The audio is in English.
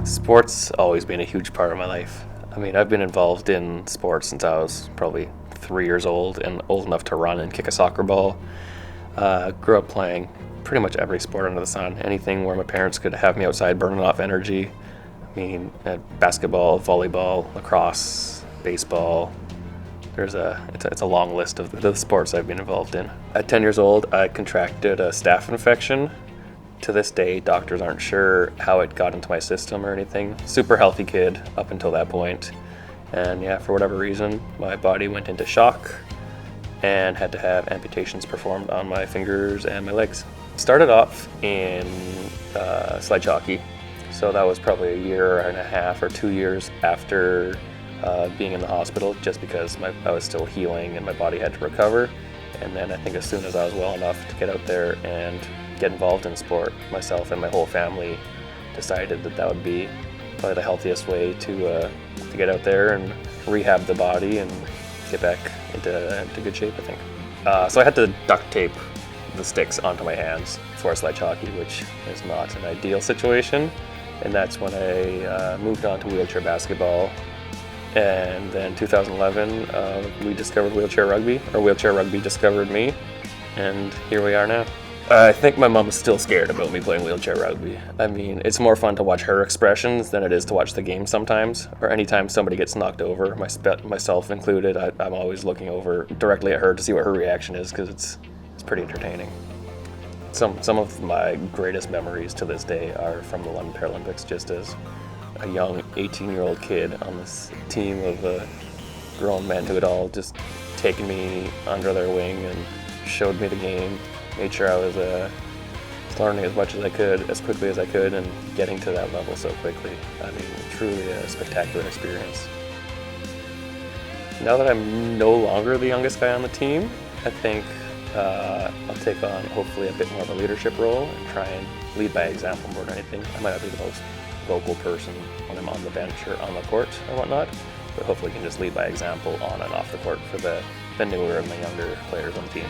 Sports always been a huge part of my life. I mean, I've been involved in sports since I was probably 3 years old and old enough to run and kick a soccer ball. Grew up playing pretty much every sport under the sun. Anything where my parents could have me outside burning off energy. I mean, basketball, volleyball, lacrosse, baseball. It's a long list of the sports I've been involved in. At 10 years old, I contracted a staph infection. To this day, doctors aren't sure how it got into my system or anything. Super healthy kid up until that point. And yeah, for whatever reason, my body went into shock and had to have amputations performed on my fingers and my legs. Started off in sledge hockey. So that was probably a year and a half or 2 years after being in the hospital, just because I was still healing and my body had to recover. And then I think as soon as I was well enough to get out there and get involved in sport, myself and my whole family decided that would be probably the healthiest way to get out there and rehab the body and get back into good shape, I think. So I had to duct tape the sticks onto my hands for sledge hockey, which is not an ideal situation. And that's when I moved on to wheelchair basketball. And then 2011, we discovered wheelchair rugby, or wheelchair rugby discovered me, and here we are now. I think my mom is still scared about me playing wheelchair rugby. I mean, it's more fun to watch her expressions than it is to watch the game sometimes, or anytime somebody gets knocked over, myself included. I'm always looking over directly at her to see what her reaction is, because it's pretty entertaining. Some of my greatest memories to this day are from the London Paralympics, just as a young 18-year-old kid on this team of grown men who had all just taken me under their wing and showed me the game, made sure I was learning as much as I could, as quickly as I could, and getting to that level so quickly. I mean, truly a spectacular experience. Now that I'm no longer the youngest guy on the team, I think I'll take on hopefully a bit more of a leadership role and try and lead by example more than anything. I might not be the most vocal person when I'm on the bench or on the court or whatnot, but hopefully can just lead by example on and off the court for the newer and the younger players on the team.